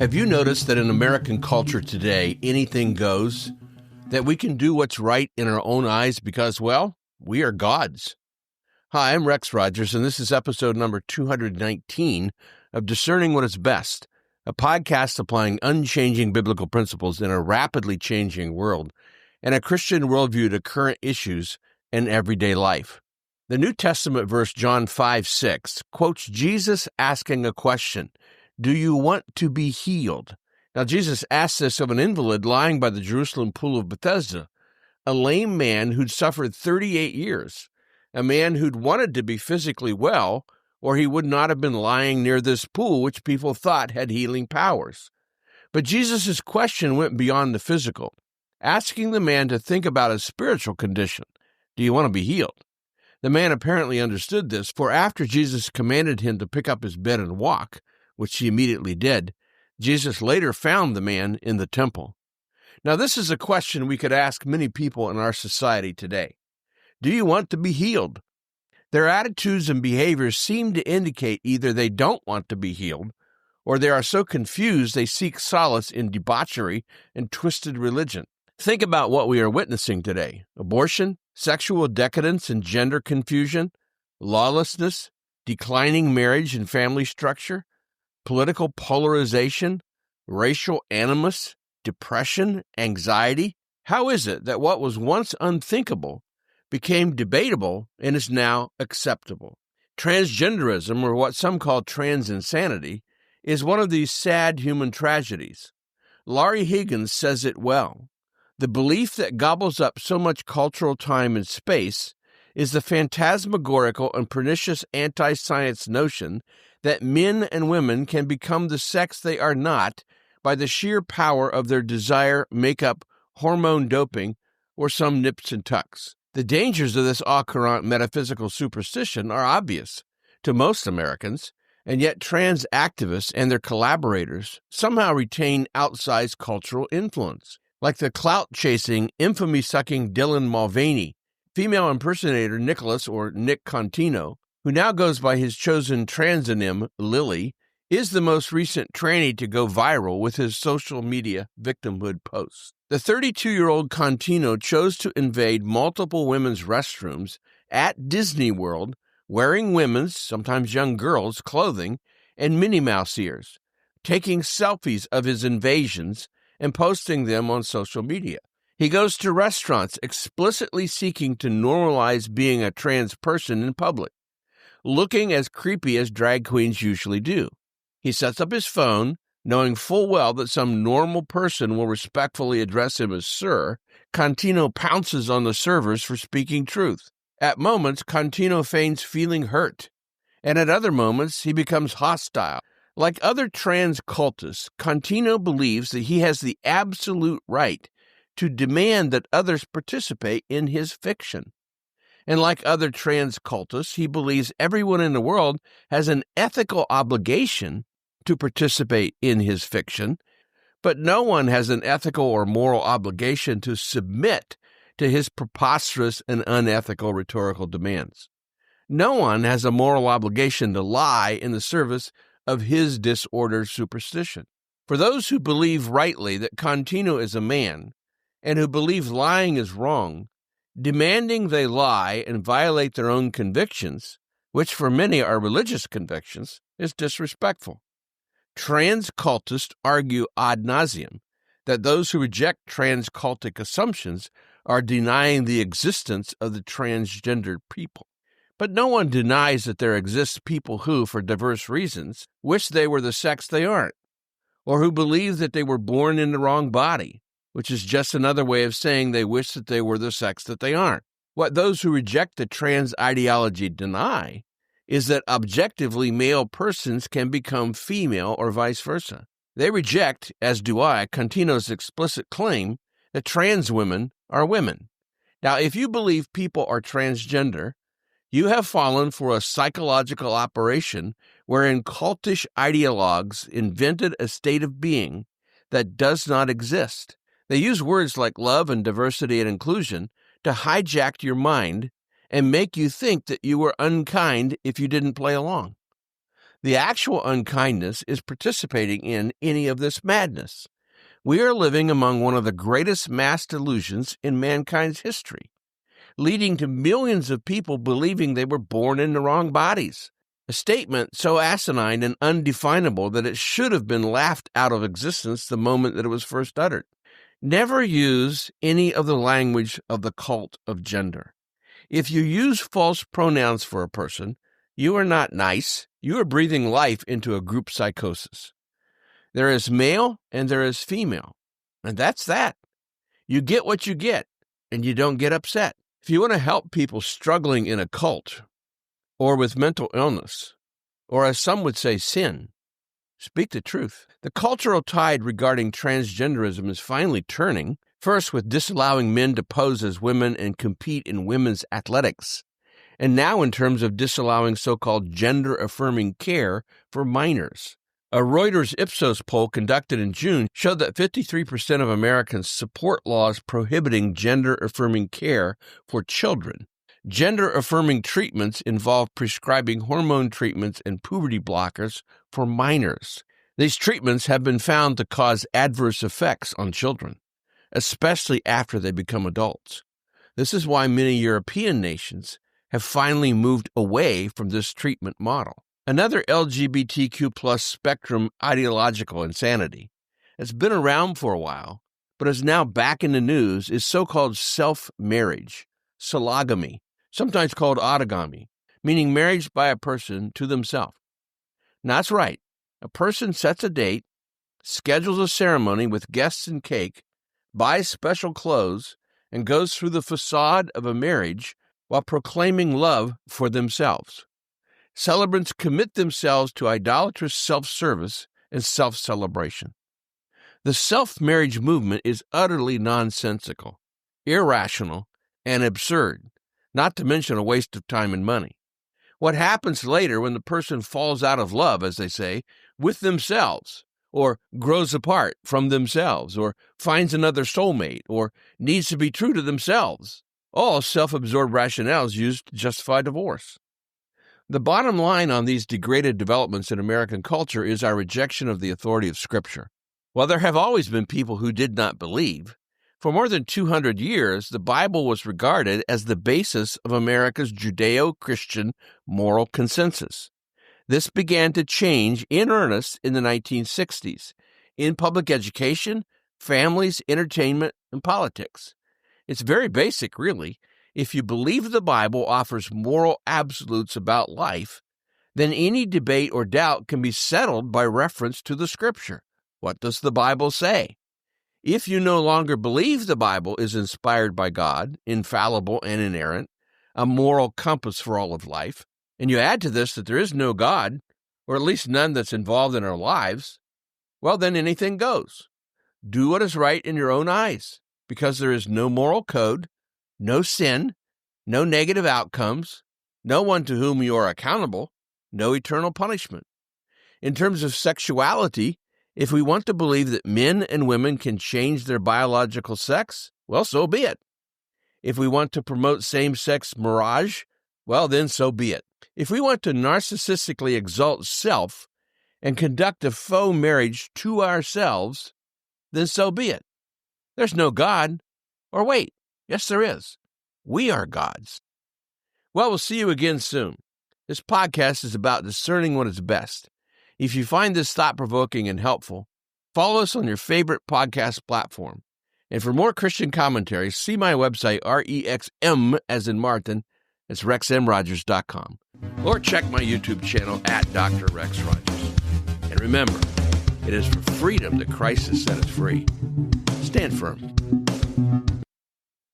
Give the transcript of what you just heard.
Have you noticed that in American culture today, anything goes? That we can do what's right in our own eyes because, well, we are gods. Hi, I'm Rex Rogers, and this is episode number 219 of Discerning What Is Best, a podcast applying unchanging biblical principles in a rapidly changing world and a Christian worldview to current issues in everyday life. The New Testament verse John 5:6 quotes Jesus asking a question, "Do you want to be healed?" Now, Jesus asked this of an invalid lying by the Jerusalem pool of Bethesda, a lame man who'd suffered 38 years, a man who'd wanted to be physically well, or he would not have been lying near this pool, which people thought had healing powers. But Jesus' question went beyond the physical, asking the man to think about his spiritual condition. Do you want to be healed? The man apparently understood this, for after Jesus commanded him to pick up his bed and walk, which he immediately did, Jesus later found the man in the temple. Now, this is a question we could ask many people in our society today. Do you want to be healed? Their attitudes and behaviors seem to indicate either they don't want to be healed, or they are so confused they seek solace in debauchery and twisted religion. Think about what we are witnessing today: abortion, sexual decadence and gender confusion, lawlessness, declining marriage and family structure, political polarization, racial animus, depression, anxiety. How is it that what was once unthinkable became debatable and is now acceptable? Transgenderism, or what some call trans insanity, is one of these sad human tragedies. Laurie Higgins says it well. The belief that gobbles up so much cultural time and space is the phantasmagorical and pernicious anti-science notion that men and women can become the sex they are not by the sheer power of their desire, makeup, hormone doping, or some nips and tucks. The dangers of this au courant metaphysical superstition are obvious to most Americans, and yet trans activists and their collaborators somehow retain outsized cultural influence, like the clout-chasing, infamy-sucking Dylan Mulvaney, female impersonator Nicholas, or Nick Contino, who now goes by his chosen transonym, Lily, is the most recent tranny to go viral with his social media victimhood posts. The 32-year-old Contino chose to invade multiple women's restrooms at Disney World wearing women's, sometimes young girls', clothing and Minnie Mouse ears, taking selfies of his invasions and posting them on social media. He goes to restaurants explicitly seeking to normalize being a trans person in public, looking as creepy as drag queens usually do. He sets up his phone, knowing full well that some normal person will respectfully address him as Sir. Contino pounces on the servers for speaking truth. At moments, Contino feigns feeling hurt, and at other moments, he becomes hostile. Like other trans cultists, Contino believes that he has the absolute right to demand that others participate in his fiction. And like other trans cultists, he believes everyone in the world has an ethical obligation to participate in his fiction, but no one has an ethical or moral obligation to submit to his preposterous and unethical rhetorical demands. No one has a moral obligation to lie in the service of his disordered superstition. For those who believe rightly that Contino is a man and who believe lying is wrong, demanding they lie and violate their own convictions, which for many are religious convictions, is disrespectful. Trans cultists argue ad nauseum that those who reject trans cultic assumptions are denying the existence of the transgendered people. But no one denies that there exist people who, for diverse reasons, wish they were the sex they aren't, or who believe that they were born in the wrong body, which is just another way of saying they wish that they were the sex that they aren't. What those who reject the trans ideology deny is that objectively male persons can become female or vice versa. They reject, as do I, Contino's explicit claim that trans women are women. Now, if you believe people are transgender, you have fallen for a psychological operation wherein cultish ideologues invented a state of being that does not exist. They use words like love and diversity and inclusion to hijack your mind and make you think that you were unkind if you didn't play along. The actual unkindness is participating in any of this madness. We are living among one of the greatest mass delusions in mankind's history, leading to millions of people believing they were born in the wrong bodies. A statement so asinine and undefinable that it should have been laughed out of existence the moment that it was first uttered. Never use any of the language of the cult of gender. If you use false pronouns for a person, you are not nice. You are breathing life into a group psychosis. There is male and there is female, and that's that. You get what you get, and you don't get upset. If you want to help people struggling in a cult or with mental illness, or as some would say, sin, speak the truth. The cultural tide regarding transgenderism is finally turning, first with disallowing men to pose as women and compete in women's athletics, and now in terms of disallowing so-called gender-affirming care for minors. A Reuters Ipsos poll conducted in June showed that 53% of Americans support laws prohibiting gender-affirming care for children. Gender-affirming treatments involve prescribing hormone treatments and puberty blockers for minors. These treatments have been found to cause adverse effects on children, especially after they become adults. This is why many European nations have finally moved away from this treatment model. Another LGBTQ plus spectrum ideological insanity that's been around for a while, but is now back in the news, is so-called self-marriage, sologamy, sometimes called autogamy, meaning marriage by a person to themselves. Now, that's right. A person sets a date, schedules a ceremony with guests and cake, buys special clothes, and goes through the facade of a marriage while proclaiming love for themselves. Celebrants commit themselves to idolatrous self-service and self-celebration. The self-marriage movement is utterly nonsensical, irrational, and absurd, not to mention a waste of time and money. What happens later when the person falls out of love, as they say, with themselves, or grows apart from themselves, or finds another soulmate, or needs to be true to themselves? All self-absorbed rationales used to justify divorce. The bottom line on these degraded developments in American culture is our rejection of the authority of Scripture. While there have always been people who did not believe, for more than 200 years, the Bible was regarded as the basis of America's Judeo-Christian moral consensus. This began to change in earnest in the 1960s, in public education, families, entertainment, and politics. It's very basic, really. If you believe the Bible offers moral absolutes about life, then any debate or doubt can be settled by reference to the Scripture. What does the Bible say? If you no longer believe the Bible is inspired by God, infallible and inerrant, a moral compass for all of life, and you add to this that there is no God, or at least none that's involved in our lives, well, then anything goes. Do what is right in your own eyes, because there is no moral code, no sin, no negative outcomes, no one to whom you are accountable, no eternal punishment. In terms of sexuality, if we want to believe that men and women can change their biological sex, well, so be it. If we want to promote same-sex marriage, well, then so be it. If we want to narcissistically exalt self and conduct a faux marriage to ourselves, then so be it. There's no God. Or wait, yes, there is. We are gods. Well, we'll see you again soon. This podcast is about discerning what is best. If you find this thought-provoking and helpful, follow us on your favorite podcast platform. And for more Christian commentary, see my website, REXM, as in Martin. It's rexmrogers.com. Or check my YouTube channel at Dr. Rex Rogers. And remember, it is for freedom that Christ has set us free. Stand firm.